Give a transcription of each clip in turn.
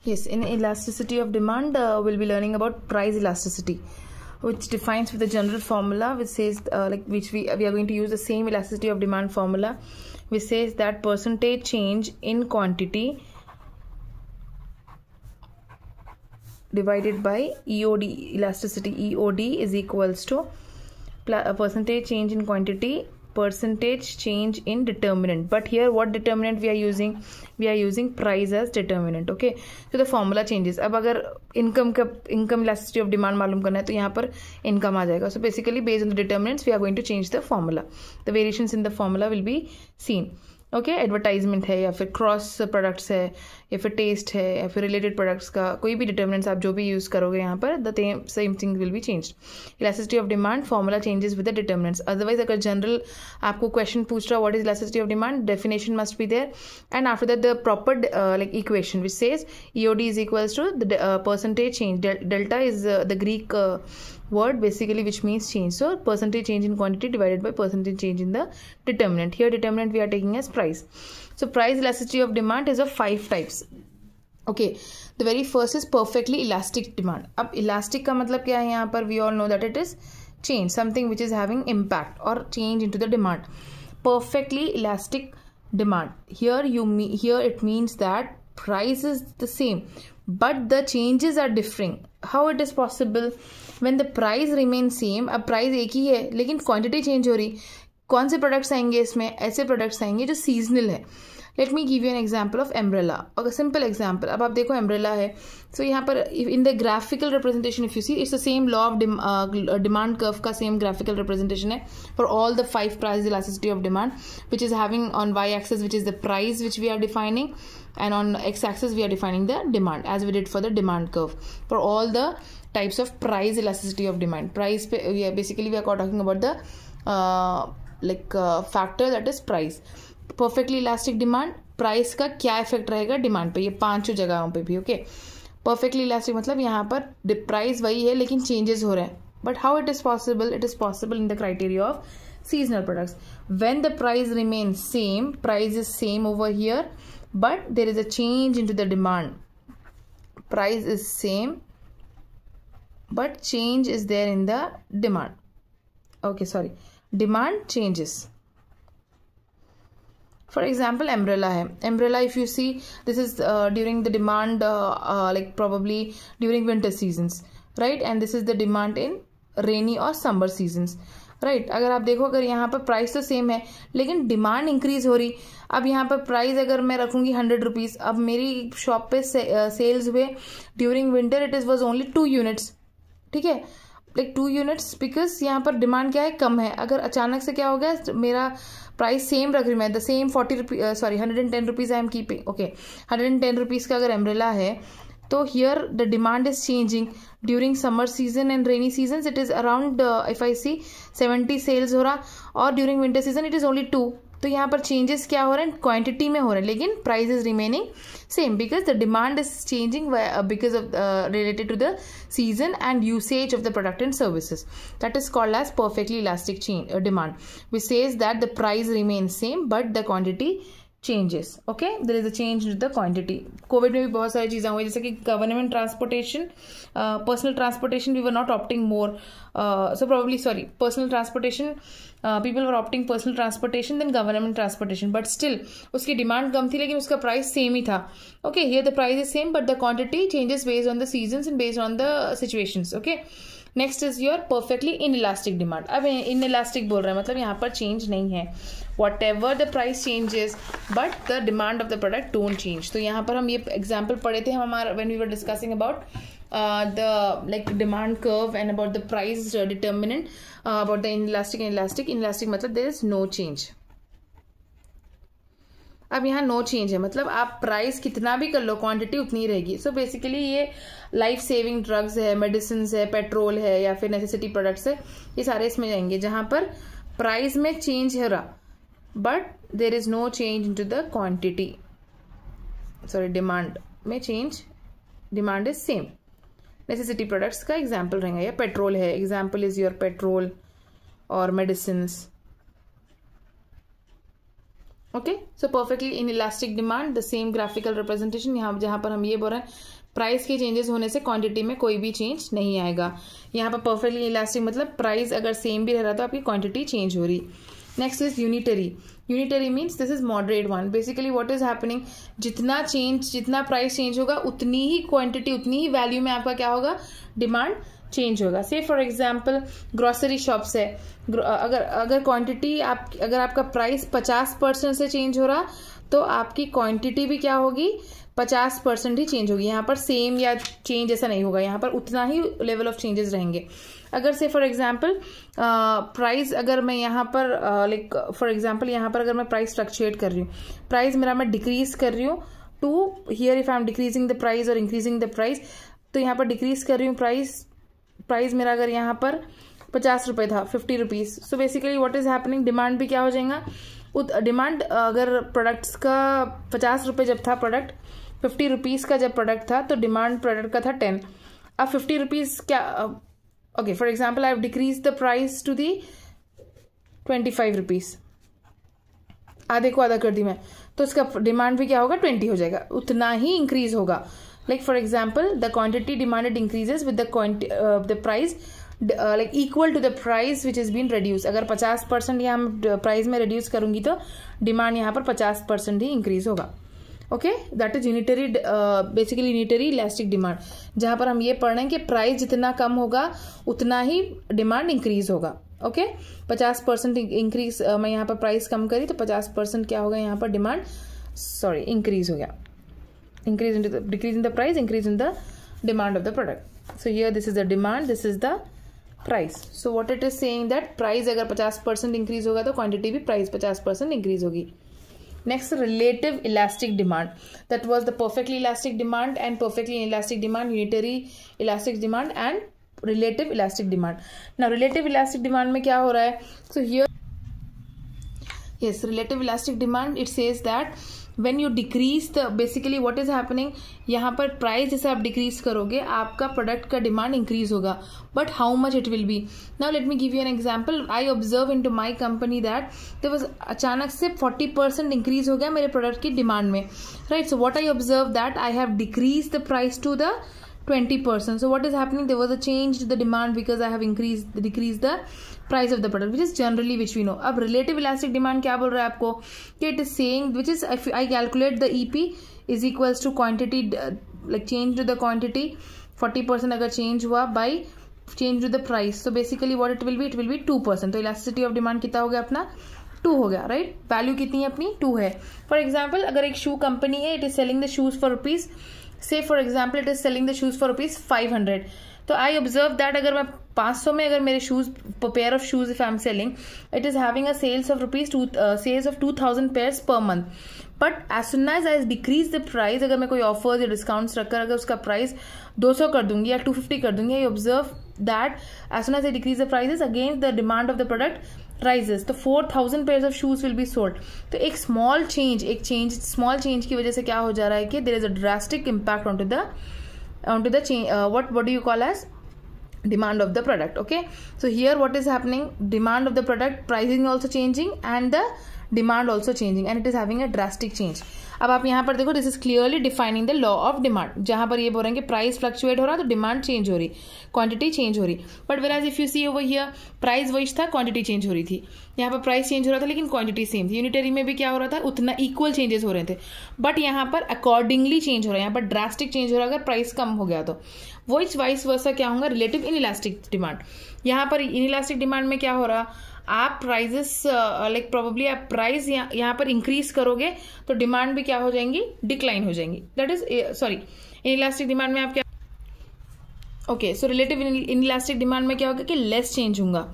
Yes, in elasticity of demand, we'll be learning about price elasticity, which defines with a general formula which says which we are going to use the same elasticity of demand formula, which says that percentage change in quantity divided by EOD, elasticity EOD is equals to percentage change in quantity, percentage change in determinant. But here what determinant we are using? We are using price as determinant. Okay, so the formula changes. अब अगर income elasticity of demand मालूम करना है तो यहाँ पर income आ जाएगा. So basically based on the determinants we are going to change the formula. The variations in the formula will be seen. Okay advertisement है या फिर क्रॉस प्रोडक्ट्स है या फिर टेस्ट है या फिर रिलेटेड प्रोडक्ट्स का कोई भी डिटर्मिनेंट्स आप जो भी यूज़ करोगे यहाँ पर the same thing will be change. Elasticity of demand formula changes with the determinants. Otherwise अगर जनरल आपको क्वेश्चन पूछ रहा what is elasticity of demand, definition must be there and after that the proper like equation which says EOD is equals to the percentage change. Delta is the Greek word basically which means change. So percentage change in quantity divided by percentage change in the determinant. Here determinant we are taking as price. So price elasticity of demand is of 5 types. Okay, the very first is perfectly elastic demand. अब elastic का मतलब क्या है यहाँ पर? We all know that it is change, something which is having impact or change into the demand. Perfectly elastic demand. Here it means that price is the same but the changes are differing. How it is possible? When the price remains same, अब price एक ही है लेकिन quantity change हो रही. कौन से products आएंगे इसमें? ऐसे प्रोडक्ट्स आएंगे जो सीजनल है. Let me give you an example of umbrella. अगर सिंपल एग्जाम्पल, अब आप देखो एम्ब्रेला है. सो यहाँ पर in the graphical representation if you see it's the same law of demand curve का सेम ग्राफिकल रिप्रेजेंटेशन है for all the 5 price elasticity of demand which is having on Y axis which is the price which we are defining and on x-axis we are defining the demand as we did for the demand curve for all the types of price elasticity of demand. Price we are basically we are talking about the factor that is price. Perfectly elastic demand, price का क्या effect रहेगा demand पे, ये 5 जगहों पे भी. Okay, perfectly elastic मतलब यहाँ पर price वही है लेकिन changes हो रहे हैं. But how it is possible? It is possible in the criteria of seasonal products. When the price remains same, price is same over here but there is a change into the demand. Price is same but change is there in the demand. Okay, sorry, demand changes. For example, umbrella hai. Umbrella, if you see, this is during the demand like probably during winter seasons, right? And this is the demand in rainy or summer seasons, right. अगर आप देखो अगर यहाँ पर price तो same है लेकिन demand increase हो रही. अब यहाँ पर प्राइस अगर मैं रखूंगी 100 रुपीज, अब मेरी शॉप पे सेल्स हुए during winter it is was only 2 units. ठीक है, लाइक 2 यूनिट्स बिकॉज यहाँ पर डिमांड क्या है, कम है. अगर अचानक से क्या हो गया, मेरा प्राइस सेम रख रही मैं, the same 110 rupees I am keeping. Okay, 110 rupees का अगर एम्ब्रेला है तो here the demand is changing. During summer season and rainy seasons it is around if I see 70 sales हो रहा और during winter season it is only 2. तो यहाँ पर changes क्या हो रहे हैं, क्वांटिटी में हो रहे हैं लेकिन price is remaining same because the demand is changing because of related to the season and usage of the product and services. That is called as perfectly elastic demand, which says that the price remains same but the quantity changes. Okay, there is a change in the quantity. COVID में भी बहुत सारी चीज़ें हुई जैसे कि government transportation, personal transportation we were not opting more, so probably sorry personal transportation people were opting personal transportation than government transportation but still उसकी demand कम थी लेकिन उसका प्राइस सेम ही था. Okay, here the price is same but the quantity changes based on the seasons and based on the situations. Okay, next is your perfectly inelastic demand. अब inelastic बोल रहे हैं मतलब यहाँ पर चेंज नहीं है. whatever the price changes but the demand of the product don't change. तो यहाँ पर हम ये एग्जाम्पल पढ़े थे हम हमारा when we were discussing about the like demand curve and about the price determinant about the inelastic and elastic. Inelastic मतलब there is no change. अब यहाँ नो चेंज है मतलब आप प्राइस कितना भी कर लो क्वांटिटी उतनी रहेगी. सो बेसिकली ये लाइफ सेविंग ड्रग्स है, मेडिसिन है, पेट्रोल है या फिर नेसेसिटी प्रोडक्ट्स है, ये सारे इसमें जाएंगे जहाँ पर प्राइस में चेंज है रहा but there is no change in to the quantity. Sorry, demand में change, demand is same. Necessity products का एग्जाम्पल रहेंगे या पेट्रोल है, एग्जाम्पल इज योर पेट्रोल और medicine okay, so perfectly in elastic demand the same graphical representation, यहाँ जहां पर हम ये बोल रहे हैं प्राइस के चेंजेस होने से क्वांटिटी में कोई भी चेंज नहीं आएगा। यहाँ पर परफेक्टली इलास्टिक मतलब प्राइस अगर सेम भी रह रहा तो आपकी क्वांटिटी चेंज हो रही। Next is unitary. Unitary means this is moderate one. Basically what is happening, जितना प्राइस चेंज होगा उतनी ही क्वांटिटी, उतनी ही वैल्यू में आपका क्या होगा, डिमांड चेंज होगा। से फॉर एग्जाम्पल ग्रोसरी शॉप्स है, अगर क्वांटिटी अगर आपका प्राइस 50% से चेंज हो रहा तो आपकी क्वांटिटी भी क्या होगी, 50% ही चेंज होगी। यहाँ पर सेम या चेंज ऐसा नहीं होगा, यहाँ पर उतना ही लेवल ऑफ चेंजेस रहेंगे। अगर से फॉर एग्जाम्पल प्राइस अगर मैं यहाँ पर लाइक फॉर एग्जाम्पल यहाँ पर अगर मैं प्राइस फ्लक्चुएट कर रही हूँ, प्राइस मेरा मैं डिक्रीज कर रही हूँ to here if I am decreasing the price और इंक्रीजिंग द प्राइस, तो यहाँ पर डिक्रीज कर रही हूँ प्राइस मेरा अगर यहाँ पर 50 रुपए था 50 rupees. So basically what is happening, demand भी क्या हो जाएगा, डिमांड अगर प्रोडक्ट्स का 50 रुपए जब था प्रोडक्ट, 50 रुपीज का जब प्रोडक्ट था तो डिमांड प्रोडक्ट का था 10। अब 50 रुपीज क्या, okay for example I have decrease the price to the 25 rupees, आधे को आधा कर दी मैं, तो उसका डिमांड भी क्या होगा 20 हो जाएगा, उतना ही इंक्रीज होगा। Like for example the quantity demanded increases with the price like equal to the price which has been reduced। अगर 50% यहाँ प्राइस में रिड्यूस करूंगी तो डिमांड यहाँ पर 50% ही इंक्रीज होगा। Okay, that is unitary, basically unitary elastic demand, जहां पर हम ये पढ़ रहे हैं कि प्राइस जितना कम होगा उतना ही डिमांड इंक्रीज होगा। ओके, 50% इंक्रीज, मैं यहाँ पर प्राइस कम करी तो 50% क्या होगा, यहाँ पर डिमांड इंक्रीज हो गया, decrease in the price, increase in the demand of the product। So here this is the demand, this is the price। So what it is saying that price अगर 50% increase होगा तो quantity भी price 50% increase होगी। Next, relative elastic demand, that was the perfectly elastic demand and perfectly inelastic demand, unitary elastic demand and relative elastic demand। Now relative elastic demand में क्या हो रहा है, so here yes, relative elastic demand it says that when you decrease the, basically what is happening, यहाँ पर price जैसे आप decrease करोगे आपका प्रोडक्ट का डिमांड इंक्रीज होगा, but how much it will be. Now let me give you an example. I observe into my company that there was अचानक से 40% इंक्रीज हो गया मेरे प्रोडक्ट की डिमांड में, right. So what I observe that I have decrease the price to the 20%। So what is happening, there was a change to the demand because I have decreased the price of the product, which is generally which we know। अब relative elastic demand क्या बोल रहा है आपको, कि it is saying which is if I calculate the EP is equals to quantity like change to the quantity 40% अगर change हुआ by change to the price, so basically what it will be 2%। तो elasticity of demand कितना हो गया अपना 2 हो गया, right. Value कितनी है अपनी 2 है। फॉर एग्जाम्पल अगर एक शू कंपनी है, it is selling the shoes for rupees, say for example it is selling the shoes for rupees 500, तो आई ऑब्जर्व दैट अगर मैं 500 में अगर मेरे shoes pair of shoes if I am selling, it is having a sales of rupees sales of 2000 pairs per month, but as soon as I decrease the price, अगर मैं कोई offers या discounts रखकर अगर उसका प्राइस 200 कर दूंगी या 250 कर दूंगी, I observe that as soon as I decrease the prices against the demand of the product rises, तो 4000 pairs of shoes will be sold. तो एक स्मॉल चेंज की वजह से क्या हो जा रहा है कि there is a drastic impact on to the change, what do you call as demand of the product। okay, so here what is happening, demand of the product, pricing also changing and the demand also changing and it is having a drastic change। अब आप यहाँ पर देखो, this is clearly defining the law of demand, जहां पर ये बोल रहे हैं कि प्राइस फ्लक्चुएट हो रहा तो डिमांड चेंज हो रही, क्वांटिटी चेंज हो रही, but where as if you see over here price वही था, क्वांटिटी चेंज हो रही थी। यहाँ पर प्राइस चेंज हो रहा था लेकिन क्वांटिटी सेम थी। यूनिटरी में भी क्या हो रहा था, उतना इक्वल चेंजेस हो रहे थे, बट यहाँ पर अकॉर्डिंगली चेंज हो रहा है, यहाँ पर ड्रास्टिक चेंज हो रहा है अगर प्राइस कम हो गया तो। वो वाइस वर्सा क्या होगा, रिलेटिव इनइलास्टिक डिमांड। यहाँ पर इनइलास्टिक डिमांड में क्या हो रहा, आप प्राइजेस लाइक प्रोबेबली आप प्राइस यहाँ पर इंक्रीज करोगे तो डिमांड भी क्या हो जाएंगी, डिक्लाइन हो जाएंगी। That is sorry, inelastic demand में आप क्या, okay, so relative inelastic demand में क्या होगा कि लेस चेंज होगा,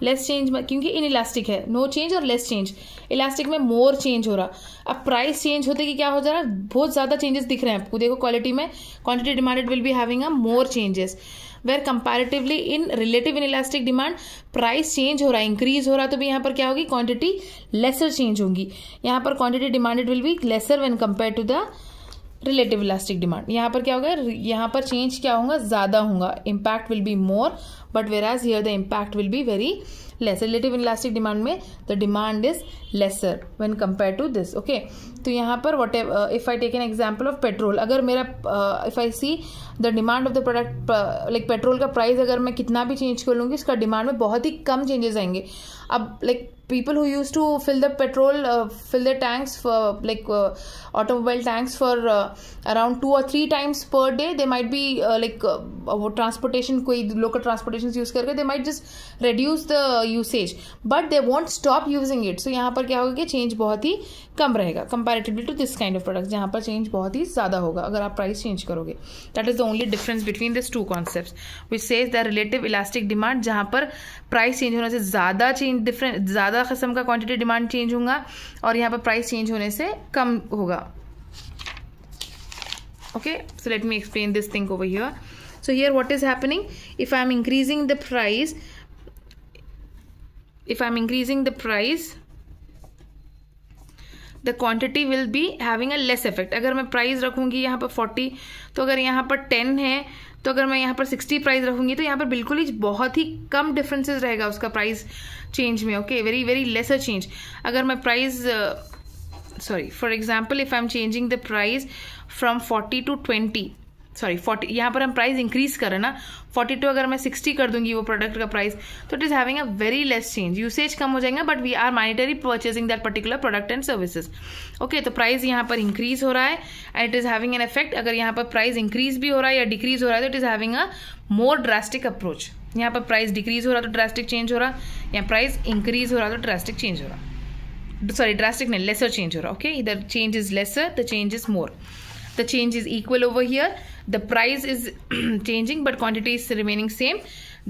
लेस चेंज क्योंकि इनइलास्टिक है, नो चेंज और लेस चेंज। इलास्टिक में मोर चेंज हो रहा। अब प्राइस चेंज होते कि क्या हो जा रहा है, बहुत ज्यादा चेंजेस दिख रहे हैं आपको। देखो क्वालिटी में quantity demanded will be having a more changes, where comparatively in relative inelastic demand price change हो रहा है, इंक्रीज हो रहा है, तो भी यहाँ पर क्या होगी, क्वांटिटी लेसर चेंज होगी। यहाँ पर quantity demanded will be lesser when compare to the relative elastic demand. यहाँ पर क्या होगा, यहाँ पर चेंज क्या होगा, ज्यादा होगा, impact will be more, but whereas here the impact will be very less. Relative inelastic demand में the demand is lesser when compared to this. Okay, तो यहाँ पर whatever if I take an example of petrol, अगर मेरा if I see the demand of the product like petrol का price अगर मैं कितना भी change कर लूँगी, इसका demand में बहुत ही कम changes आएंगे. अब like people who used to fill the petrol fill their tanks for like automobile tanks for around 2 or 3 times per day, they might be transportation कोई local transportations use करके they might just reduce the usage, but they won't stop using it. So यहाँ पर क्या होगा कि change बहुत ही कम रहेगा comparatively to this kind of products जहाँ पर change बहुत ही ज़्यादा होगा अगर आप price change करोगे. That is the only difference between these two concepts, which says the relative elastic demand जहाँ पर price change होने से ज़्यादा change different ज़्यादा किस्म का क्वांटिटी डिमांड चेंज होगा और यहाँ पर प्राइस चेंज होने से कम होगा. Okay, so let me explain this thing over here. So here what is happening, if I M increasing the price, the quantity will be having a less effect. अगर मैं price रखूंगी यहाँ पर 40, तो अगर यहाँ पर 10 है, तो अगर मैं यहाँ पर 60 प्राइस रखूंगी तो यहाँ पर बिल्कुल ही बहुत ही कम डिफरेंसेस रहेगा उसका प्राइस चेंज में. Okay, very very lesser change. अगर मैं price for example if I am changing the price from 40 to 20, 40, यहाँ पर हम प्राइस इंक्रीज कर रहे हैं ना, 42 अगर मैं 60 कर दूंगी वो प्रोडक्ट का प्राइस, तो it is having a very less change. Usage कम हो जाएगा but we are monetary purchasing that particular product and services. Okay, तो प्राइस यहाँ पर इंक्रीज हो रहा है and it is having an effect. अगर यहाँ पर प्राइस इंक्रीज भी हो रहा है या डिक्रीज हो रहा है तो it is having a more drastic approach. यहाँ पर प्राइस डिक्रीज हो रहा तो ड्रास्टिक चेंज हो रहा, या प्राइस इंक्रीज हो रहा तो ड्रास्टिक चेंज हो रहा. सॉरी, ड्रास्टिक नहीं, लेसर चेंज हो रहा. ओके, इधर change is lesser, the change is more. The change is equal over here. The price is changing but quantity is remaining same.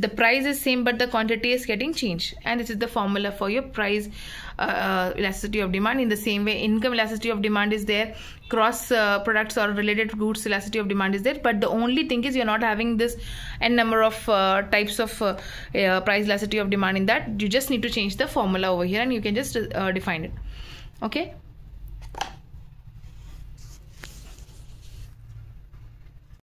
The price is same but the quantity is getting changed, and this is the formula for your price elasticity of demand. In the same way, income elasticity of demand is there, cross products or related goods elasticity of demand is there, but the only thing is you're not having this n number of types of price elasticity of demand in that. You just need to change the formula over here and you can just define it. Okay.